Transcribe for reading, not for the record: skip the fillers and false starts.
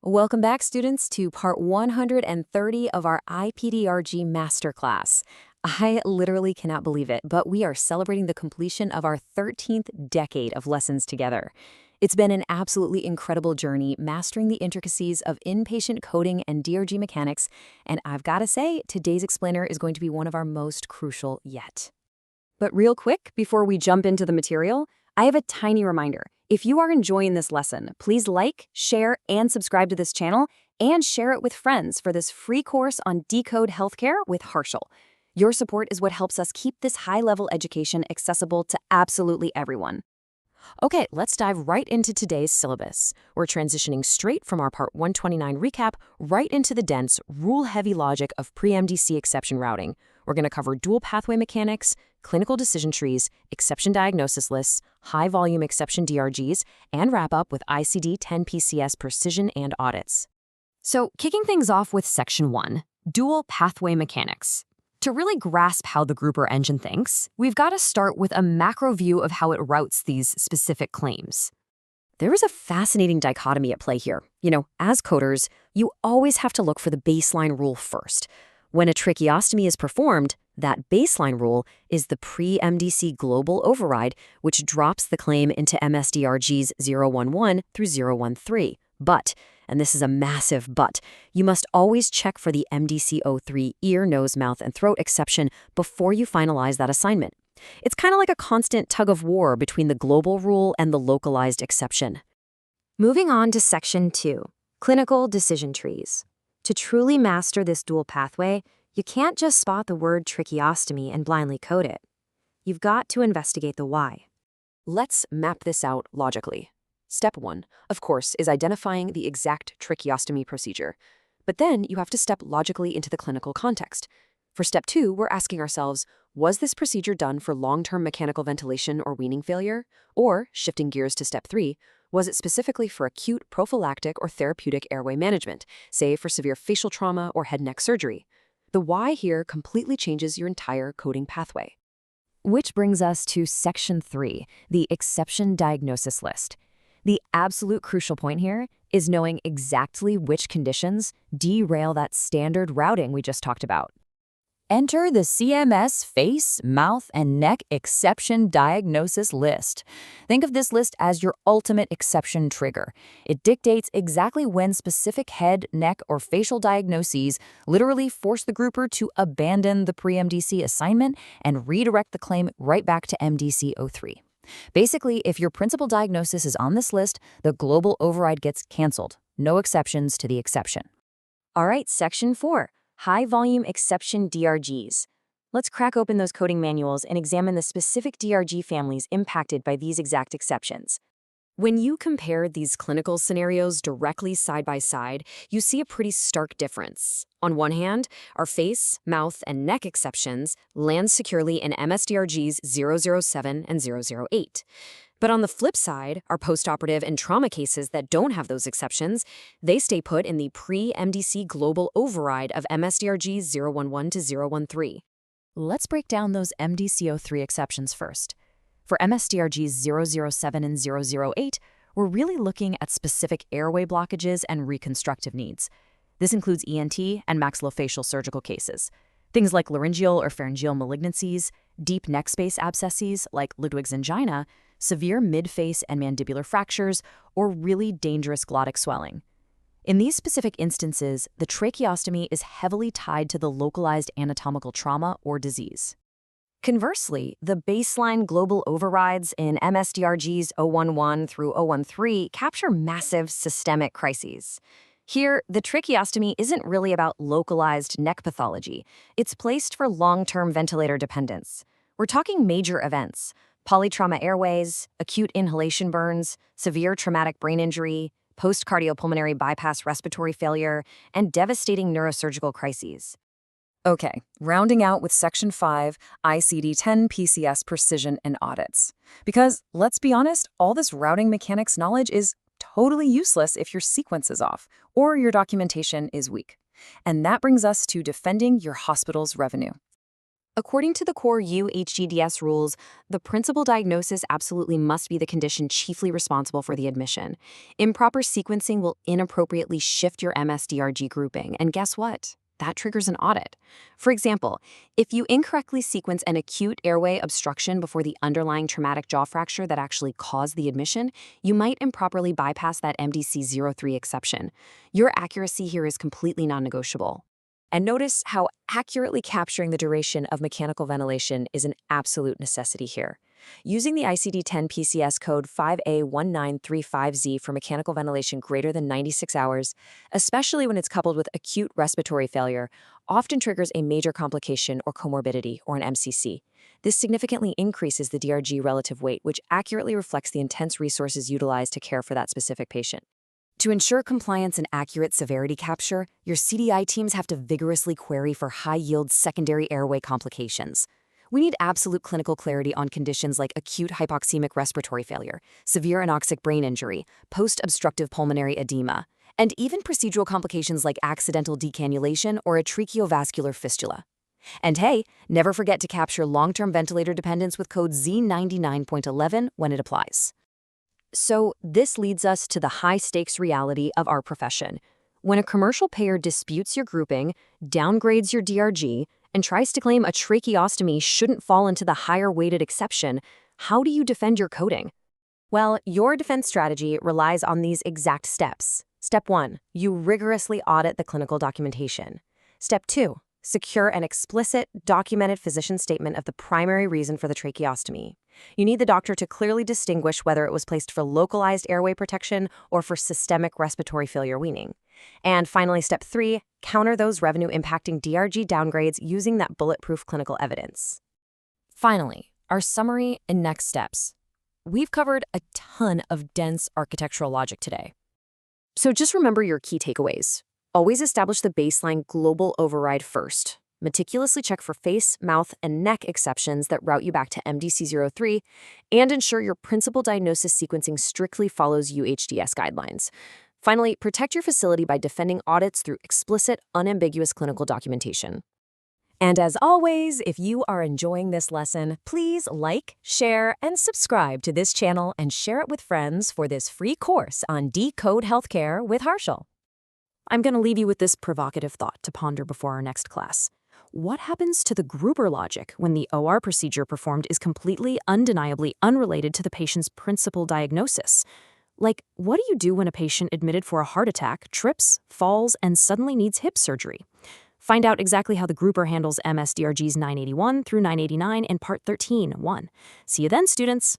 Welcome back, students, to part 130 of our IPDRG Masterclass. I literally cannot believe it, but we are celebrating the completion of our 13th decade of lessons together. It's been an absolutely incredible journey mastering the intricacies of inpatient coding and DRG mechanics, and I've got to say, today's explainer is going to be one of our most crucial yet. But real quick, before we jump into the material, I have a tiny reminder. If you are enjoying this lesson, please like, share, and subscribe to this channel, and share it with friends for this free course on Decode Healthcare with Harshal. Your support is what helps us keep this high-level education accessible to absolutely everyone. Okay, let's dive right into today's syllabus. We're transitioning straight from our Part 129 recap right into the dense, rule-heavy logic of pre-MDC exception routing. We're going to cover dual pathway mechanics, clinical decision trees, exception diagnosis lists, high-volume exception DRGs, and wrap up with ICD-10 PCS precision and audits. So, kicking things off with Section 1, dual pathway mechanics. To really grasp how the grouper engine thinks, we've got to start with a macro view of how it routes these specific claims. There is a fascinating dichotomy at play here. As coders, you always have to look for the baseline rule first. When a tracheostomy is performed, that baseline rule is the pre-MDC global override, which drops the claim into MSDRGs 011 through 013. But, and this is a massive but, you must always check for the MDC03 ear, nose, mouth, and throat exception before you finalize that assignment. It's kind of like a constant tug of war between the global rule and the localized exception. Moving on to Section 2, clinical decision trees. To truly master this dual pathway, you can't just spot the word tracheostomy and blindly code it. You've got to investigate the why. Let's map this out logically. Step 1, of course, is identifying the exact tracheostomy procedure. But then you have to step logically into the clinical context. For Step 2, we're asking ourselves, was this procedure done for long-term mechanical ventilation or weaning failure? Or, shifting gears to Step 3, was it specifically for acute prophylactic or therapeutic airway management, say for severe facial trauma or head and neck surgery? The why here completely changes your entire coding pathway. Which brings us to Section 3, the exception diagnosis list. The absolute crucial point here is knowing exactly which conditions derail that standard routing we just talked about. Enter the CMS face, mouth, and neck exception diagnosis list. Think of this list as your ultimate exception trigger. It dictates exactly when specific head, neck, or facial diagnoses literally force the grouper to abandon the pre-MDC assignment and redirect the claim right back to MDC03. Basically, if your principal diagnosis is on this list, the global override gets canceled. No exceptions to the exception. All right, Section 4. High-volume exception DRGs. Let's crack open those coding manuals and examine the specific DRG families impacted by these exact exceptions. When you compare these clinical scenarios directly side by side, you see a pretty stark difference. On one hand, our face, mouth, and neck exceptions land securely in MSDRGs 007 and 008. But on the flip side, our postoperative and trauma cases that don't have those exceptions, they stay put in the pre-MDC global override of MSDRGs 011 to 013. Let's break down those MDC03 exceptions first. For MSDRGs 007 and 008, we're really looking at specific airway blockages and reconstructive needs. This includes ENT and maxillofacial surgical cases. Things like laryngeal or pharyngeal malignancies, deep neck space abscesses like Ludwig's angina, severe mid-face and mandibular fractures, or really dangerous glottic swelling. In these specific instances, the tracheostomy is heavily tied to the localized anatomical trauma or disease. Conversely, the baseline global overrides in MSDRGs 011 through 013 capture massive systemic crises. Here, the tracheostomy isn't really about localized neck pathology. It's placed for long-term ventilator dependence. We're talking major events: polytrauma airways, acute inhalation burns, severe traumatic brain injury, post-cardiopulmonary bypass respiratory failure, and devastating neurosurgical crises. Okay, rounding out with Section 5, ICD-10 PCS precision and audits. Because, let's be honest, all this routing mechanics knowledge is totally useless if your sequence is off or your documentation is weak. And that brings us to defending your hospital's revenue. According to the core UHGDS rules, the principal diagnosis absolutely must be the condition chiefly responsible for the admission. Improper sequencing will inappropriately shift your MSDRG grouping, and guess what? That triggers an audit. For example, if you incorrectly sequence an acute airway obstruction before the underlying traumatic jaw fracture that actually caused the admission, you might improperly bypass that MDC03 exception. Your accuracy here is completely non-negotiable. And notice how accurately capturing the duration of mechanical ventilation is an absolute necessity here. Using the ICD-10 PCS code 5A1935Z for mechanical ventilation greater than 96 hours, especially when it's coupled with acute respiratory failure, often triggers a major complication or comorbidity, or an MCC. This significantly increases the DRG relative weight, which accurately reflects the intense resources utilized to care for that specific patient. To ensure compliance and accurate severity capture, your CDI teams have to vigorously query for high-yield secondary airway complications. We need absolute clinical clarity on conditions like acute hypoxemic respiratory failure, severe anoxic brain injury, post-obstructive pulmonary edema, and even procedural complications like accidental decannulation or a tracheovascular fistula. And hey, never forget to capture long-term ventilator dependence with code Z99.11 when it applies. So this leads us to the high-stakes reality of our profession. When a commercial payer disputes your grouping, downgrades your DRG, and tries to claim a tracheostomy shouldn't fall into the higher-weighted exception, how do you defend your coding? Well, your defense strategy relies on these exact steps. Step 1, you rigorously audit the clinical documentation. Step 2, secure an explicit, documented physician statement of the primary reason for the tracheostomy. You need the doctor to clearly distinguish whether it was placed for localized airway protection or for systemic respiratory failure weaning. And finally, step 3, counter those revenue-impacting DRG downgrades using that bulletproof clinical evidence. Finally, our summary and next steps. We've covered a ton of dense architectural logic today. So just remember your key takeaways. Always establish the baseline global override first. Meticulously check for face, mouth, and neck exceptions that route you back to MDC03, and ensure your principal diagnosis sequencing strictly follows UHDS guidelines. Finally, protect your facility by defending audits through explicit, unambiguous clinical documentation. And as always, if you are enjoying this lesson, please like, share, and subscribe to this channel and share it with friends for this free course on Decode Healthcare with Harshal. I'm going to leave you with this provocative thought to ponder before our next class. What happens to the Gruber logic when the OR procedure performed is completely, undeniably unrelated to the patient's principal diagnosis? Like, what do you do when a patient admitted for a heart attack trips, falls, and suddenly needs hip surgery? Find out exactly how the Gruber handles MSDRGs 981 through 989 in Part 13.1. See you then, students!